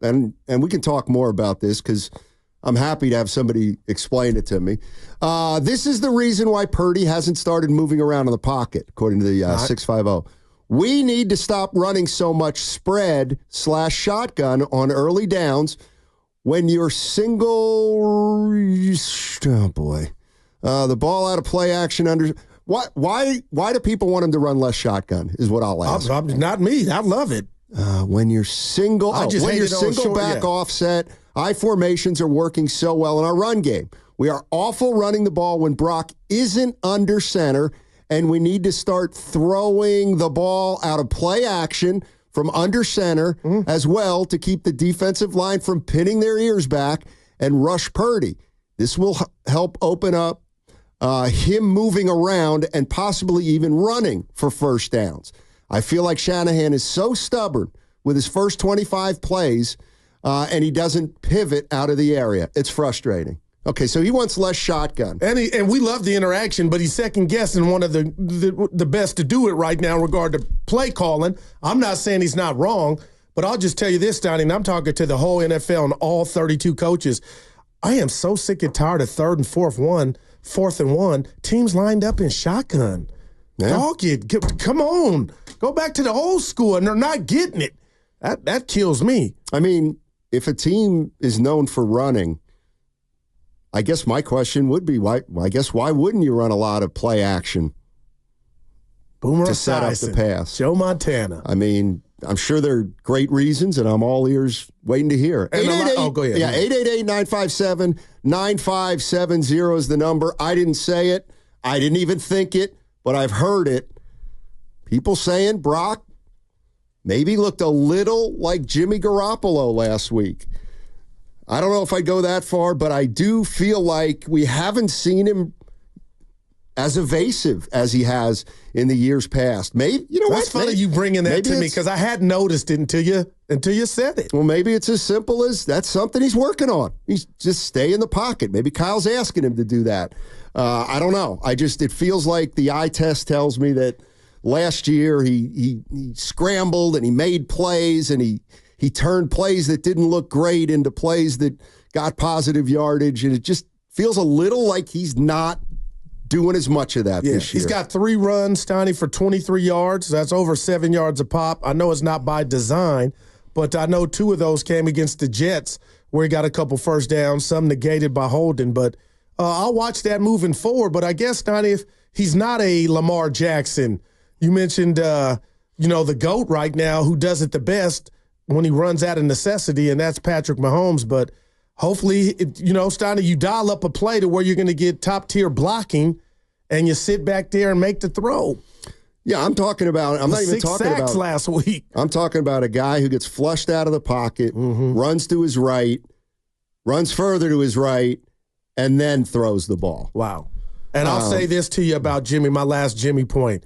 and we can talk more about this because I'm happy to have somebody explain it to me. This is the reason why Purdy hasn't started moving around in the pocket, according to the 650. We need to stop running so much spread/shotgun on early downs when you're single. Oh, boy. The ball out of play action under. Why do people want him to run less shotgun is what I'll ask. Not me. I love it. When you're single, back offset, I formations are working so well in our run game. We are awful running the ball when Brock isn't under center, and we need to start throwing the ball out of play action from under center as well to keep the defensive line from pinning their ears back and rush Purdy. This will help open up him moving around and possibly even running for first downs. I feel like Shanahan is so stubborn with his first 25 plays, and he doesn't pivot out of the area. It's frustrating. Okay, so he wants less shotgun. And we love the interaction, but he's second-guessing one of the best to do it right now in regard to play calling. I'm not saying he's not wrong, but I'll just tell you this, Steiny, and I'm talking to the whole NFL and all 32 coaches. I am so sick and tired of third and fourth and one, teams lined up in shotgun. Yeah. Dog it. Come on. Go back to the old school, and they're not getting it. That kills me. I mean, if a team is known for running, I guess my question would be, why wouldn't you run a lot of play action Boomer to set up the pass? Joe Montana. I mean, I'm sure there are great reasons, and I'm all ears waiting to hear. Go ahead. Yeah, 888-957-9570 is the number. I didn't say it. I didn't even think it, but I've heard it. People saying Brock maybe looked a little like Jimmy Garoppolo last week. I don't know if I'd go that far, but I do feel like we haven't seen him as evasive as he has in the years past. Maybe That's funny you bringing that to me because I hadn't noticed it until you said it. Well, maybe it's as simple as that's something he's working on. He's just stay in the pocket. Maybe Kyle's asking him to do that. I don't know. It feels like the eye test tells me that last year he scrambled and he made plays and he turned plays that didn't look great into plays that got positive yardage, and it just feels a little like he's not doing as much of that this year. He's got 3 runs, Steiny, for 23 yards. That's over 7 yards a pop. I know it's not by design, but I know 2 of those came against the Jets where he got a couple first downs, some negated by holding. But I'll watch that moving forward. But I guess, Steiny, if he's not a Lamar Jackson, you mentioned, the GOAT right now who does it the best when he runs out of necessity, and that's Patrick Mahomes. But hopefully, Steiny, you dial up a play to where you're going to get top-tier blocking, and you sit back there and make the throw. Yeah, I'm talking about – I'm not even talking about – 6 sacks last week. I'm talking about a guy who gets flushed out of the pocket, runs to his right, runs further to his right, and then throws the ball. Wow. And I'll say this to you about Jimmy, my last Jimmy point.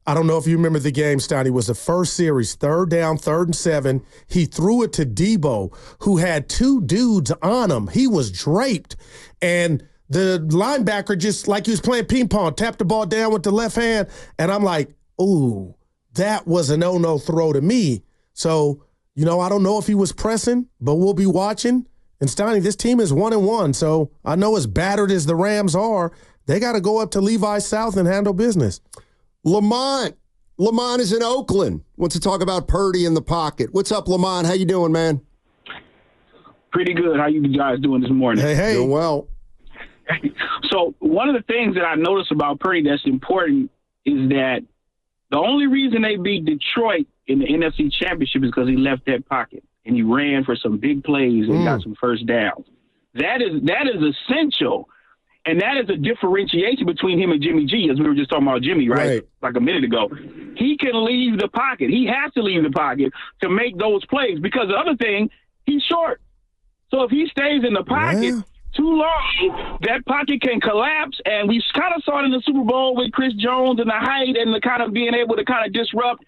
I don't know if you remember the game, Steiny. It was the first series, 3rd down, 3rd and 7. He threw it to Debo, who had 2 dudes on him. He was draped. And the linebacker, just like he was playing ping pong, tapped the ball down with the left hand. And I'm like, ooh, that was a no-no throw to me. So, I don't know if he was pressing, but we'll be watching. And Steiny, this team is 1-1. So I know as battered as the Rams are, they got to go up to Levi South and handle business. Lamont is in Oakland. Wants to talk about Purdy in the pocket. What's up, Lamont? How you doing, man? Pretty good. How you guys doing this morning? Hey. Doing well. So one of the things that I noticed about Purdy that's important is that the only reason they beat Detroit in the NFC Championship is because he left that pocket and he ran for some big plays and got some first downs. That is essential. And that is a differentiation between him and Jimmy G, as we were just talking about Jimmy, right? Like a minute ago. He can leave the pocket. He has to leave the pocket to make those plays because the other thing, he's short. So if he stays in the pocket too long, that pocket can collapse. And we kind of saw it in the Super Bowl with Chris Jones and the height and the kind of being able to kind of disrupt.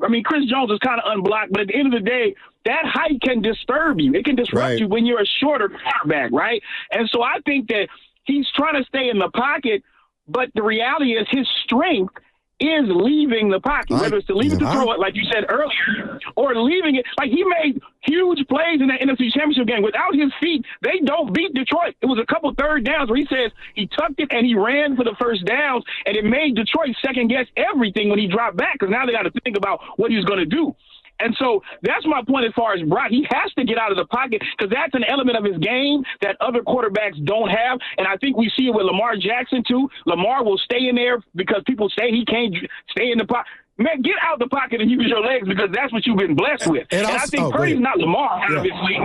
I mean, Chris Jones is kind of unblocked, but at the end of the day, that height can disturb you. It can disrupt you when you're a shorter quarterback, right? And so I think that he's trying to stay in the pocket, but the reality is his strength is leaving the pocket, whether it's to leave it to throw it, like you said earlier, or leaving it. Like, he made huge plays in the NFC Championship game. Without his feet, they don't beat Detroit. It was a couple third downs where he says he tucked it and he ran for the first downs, and it made Detroit second-guess everything when he dropped back, because now they got to think about what he was going to do. And so that's my point as far as Brock. He has to get out of the pocket, because that's an element of his game that other quarterbacks don't have. And I think we see it with Lamar Jackson, too. Lamar will stay in there because people say he can't stay in the pocket. Man, get out the pocket and use your legs, because that's what you've been blessed with. And I think Purdy's not Lamar, obviously.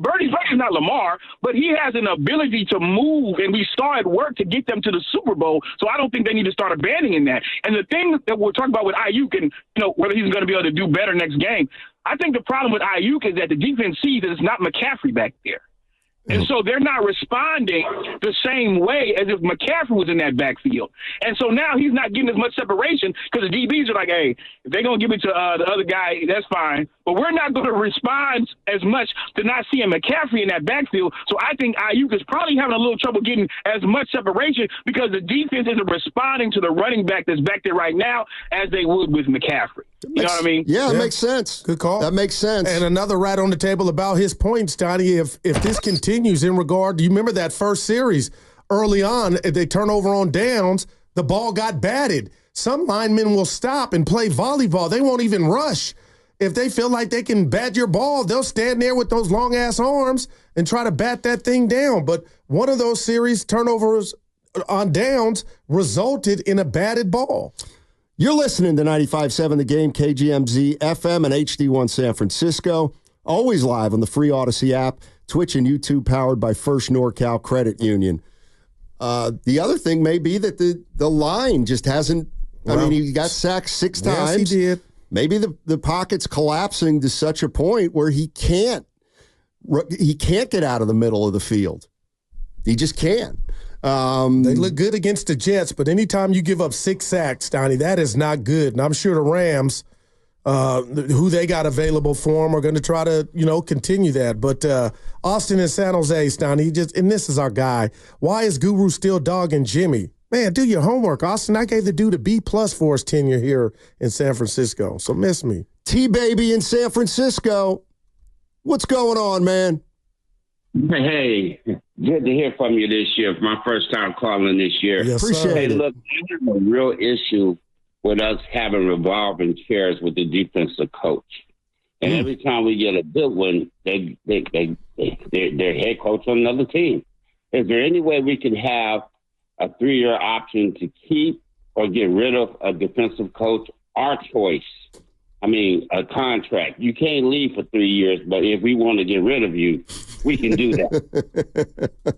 Purdy's not Lamar, but he has an ability to move, and we saw it work to get them to the Super Bowl. So I don't think they need to start abandoning that. And the thing that we're talking about with Ayuk and, whether he's going to be able to do better next game, I think the problem with Ayuk is that the defense sees that it's not McCaffrey back there. And so they're not responding the same way as if McCaffrey was in that backfield. And so now he's not getting as much separation, because the DBs are like, hey, if they're going to give it to the other guy, that's fine. But we're not going to respond as much to not seeing McCaffrey in that backfield. So I think Ayuk is probably having a little trouble getting as much separation, because the defense isn't responding to the running back that's back there right now as they would with McCaffrey. You know what I mean? Yeah, it makes sense. Good call. That makes sense. And another rat on the table about his point, Steiny, if this continues in regard, do you remember that first series early on, if they turn over on downs, the ball got batted. Some linemen will stop and play volleyball. They won't even rush. If they feel like they can bat your ball, they'll stand there with those long-ass arms and try to bat that thing down. But one of those series turnovers on downs resulted in a batted ball. You're listening to 95.7 The Game, KGMZ, FM, and HD1 San Francisco. Always live on the free Odyssey app, Twitch and YouTube, powered by First NorCal Credit Union. The other thing may be that the line just hasn't. Well, I mean, he got sacked 6 times. Yes, he did. Maybe the pocket's collapsing to such a point where he can't get out of the middle of the field. He just can't. They look good against the Jets, but anytime you give up 6 sacks, Donnie, that is not good. And I'm sure the Rams, who they got available for them, are going to try to, continue that. But Austin and San Jose, Donnie, and this is our guy. Why is Guru still dogging Jimmy? Man, do your homework, Austin. I gave the dude a B+ for his tenure here in San Francisco, so miss me. T-Baby in San Francisco. What's going on, man? Hey, good to hear from you this year. My first time calling this year. Yes, appreciate it. Look, there's a real issue with us having revolving chairs with the defensive coach. And every time we get a good one, they're head coach on another team. Is there any way we can have a 3-year option to keep or get rid of a defensive coach? Our choice. I mean, a contract. You can't leave for 3 years, but if we want to get rid of you, we can do that.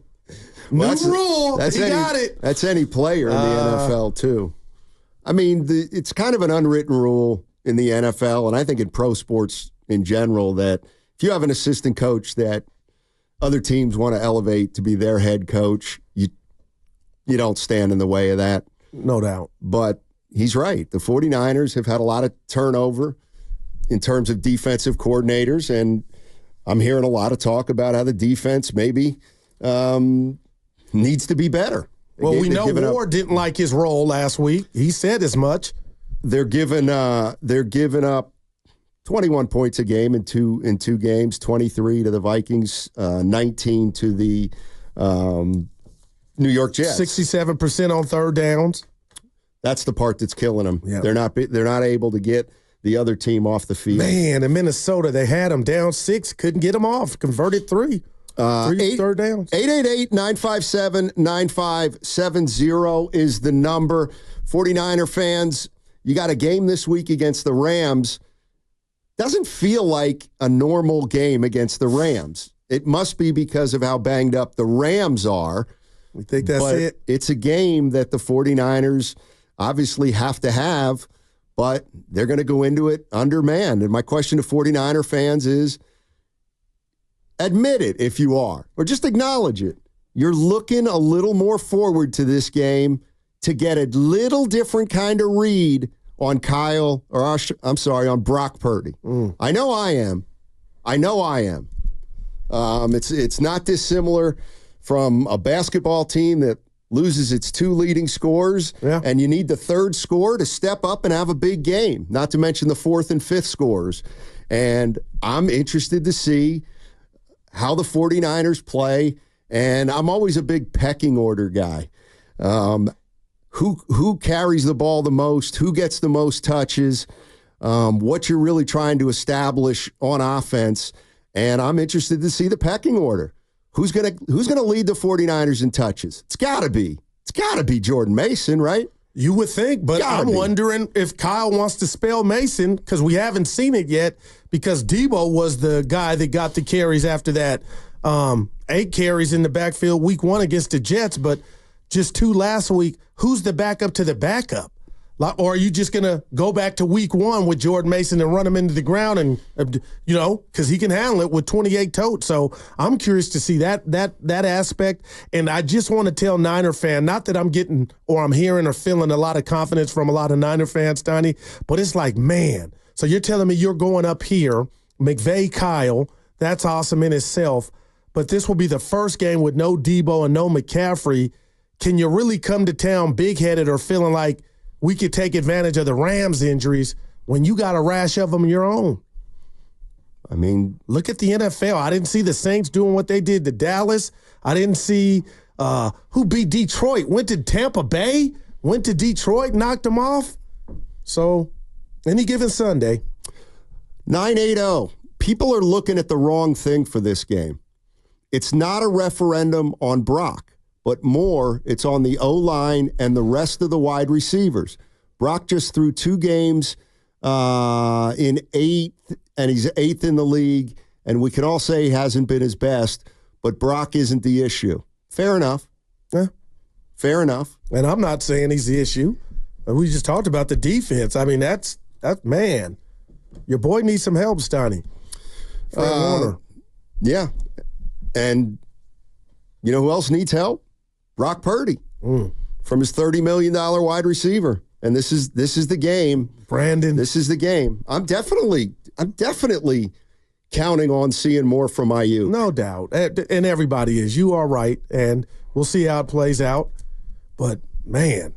New rule. He got it. That's any player in the NFL, too. I mean, it's kind of an unwritten rule in the NFL, and I think in pro sports in general, that if you have an assistant coach that other teams want to elevate to be their head coach, you don't stand in the way of that. No doubt. But he's right. The 49ers have had a lot of turnover in terms of defensive coordinators, and I'm hearing a lot of talk about how the defense maybe needs to be better. Well, we know Ward didn't like his role last week. He said as much. They're giving up 21 points a game in two games, 23 to the Vikings, 19 to the New York Jets. 67% on third downs. That's the part that's killing them. Yeah. They're not able to get the other team off the field. Man, in Minnesota, they had them down 6, couldn't get them off, converted 3. 3 third downs. 888-957-9570 is the number. 49er fans, you got a game this week against the Rams. Doesn't feel like a normal game against the Rams. It must be because of how banged up the Rams are. We think that's it. It's a game that the 49ers obviously have to have, but they're going to go into it undermanned. And my question to 49er fans is, admit it if you are, or just acknowledge it. You're looking a little more forward to this game to get a little different kind of read on on Brock Purdy. I know I am. It's not dissimilar from a basketball team that loses its 2 leading scorers, and you need the 3rd scorer to step up and have a big game, not to mention the 4th and 5th scorers. And I'm interested to see how the 49ers play, and I'm always a big pecking order guy. Who carries the ball the most, who gets the most touches, what you're really trying to establish on offense, and I'm interested to see the pecking order. Who's gonna lead the 49ers in touches? It's gotta be Jordan Mason, right? You would think, but I'm wondering if Kyle wants to spell Mason, because we haven't seen it yet, because Debo was the guy that got the carries after that 8 carries in the backfield week 1 against the Jets, but just 2 last week. Who's the backup to the backup? Or are you just going to go back to week 1 with Jordan Mason and run him into the ground and, because he can handle it with 28 totes. So I'm curious to see that aspect. And I just want to tell Niner fan, not that I'm getting or I'm hearing or feeling a lot of confidence from a lot of Niner fans, Steiny, but it's like, man, so you're telling me you're going up here, McVay, Kyle, that's awesome in itself, but this will be the first game with no Debo and no McCaffrey. Can you really come to town big-headed or feeling like we could take advantage of the Rams injuries when you got a rash of them of your own? I mean, look at the NFL. I didn't see the Saints doing what they did to Dallas. I didn't see who beat Detroit. Went to Tampa Bay, went to Detroit, knocked them off. So, any given Sunday. 980. People are looking at the wrong thing for this game. It's not a referendum on Brock, but more, it's on the O-line and the rest of the wide receivers. Brock just threw 2 games in 8th, and he's 8th in the league, and we can all say he hasn't been his best, but Brock isn't the issue. Fair enough. Yeah. Fair enough. And I'm not saying he's the issue. We just talked about the defense. I mean, that's man, your boy needs some help, Steiny. Fred Warner. Yeah. And you know who else needs help? Brock Purdy from his $30 million wide receiver. And this is the game. Brandon. This is the game. I'm definitely counting on seeing more from IU. No doubt. And everybody is. You are right. And we'll see how it plays out. But, man.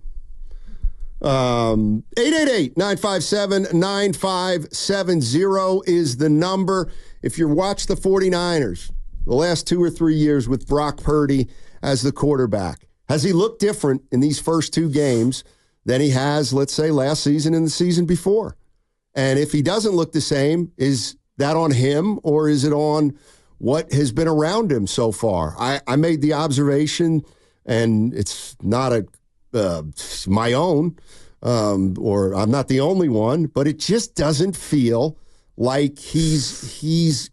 888-957-9570 is the number. If you watch the 49ers the last 2 or 3 years with Brock Purdy as the quarterback, has he looked different in these first 2 games than he has, let's say, last season and the season before? And if he doesn't look the same, is that on him or is it on what has been around him so far? I made the observation, and it's not my own, or I'm not the only one, but it just doesn't feel like he's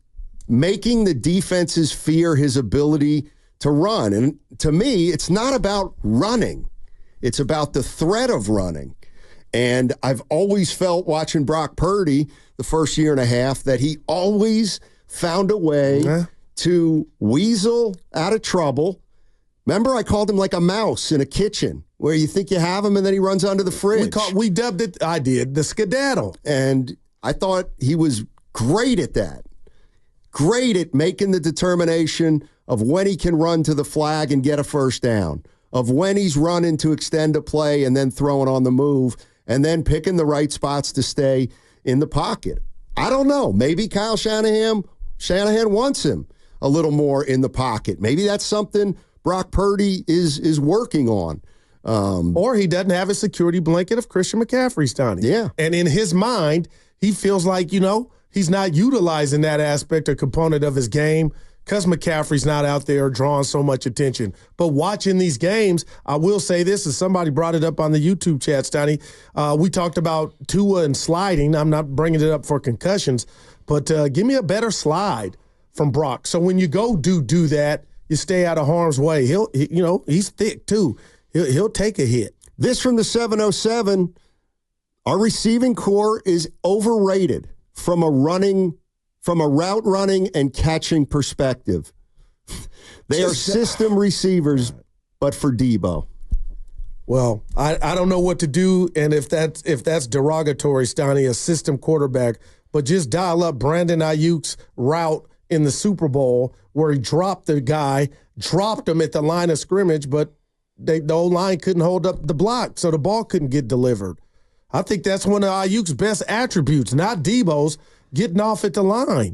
making the defenses fear his ability to run. And to me, it's not about running. It's about the threat of running. And I've always felt watching Brock Purdy the first year and a half that he always found a way to weasel out of trouble. Remember, I called him like a mouse in a kitchen where you think you have him and then he runs under the fridge. We dubbed it, I did, the skedaddle. And I thought he was great at that. Great at making the determination of when he can run to the flag and get a first down, of when he's running to extend a play and then throwing on the move, and then picking the right spots to stay in the pocket. I don't know. Maybe Kyle Shanahan wants him a little more in the pocket. Maybe that's something Brock Purdy is working on. Or he doesn't have a security blanket of Christian McCaffrey, Steiny. Yeah. And in his mind, he feels like, he's not utilizing that aspect or component of his game because McCaffrey's not out there drawing so much attention. But watching these games, I will say this, as somebody brought it up on the YouTube chat, Steiny, we talked about Tua and sliding. I'm not bringing it up for concussions, but give me a better slide from Brock. So when you go do that, you stay out of harm's way. He's thick too. He'll take a hit. This from the 707, our receiving core is overrated from a route running and catching perspective. They are system receivers, but for Debo. Well, I don't know what to do, and if that's derogatory, Steiny, a system quarterback, but just dial up Brandon Ayuk's route in the Super Bowl where he dropped him at the line of scrimmage, but the O-line couldn't hold up the block, so the ball couldn't get delivered. I think that's one of Ayuk's best attributes, not Debo's, getting off at the line.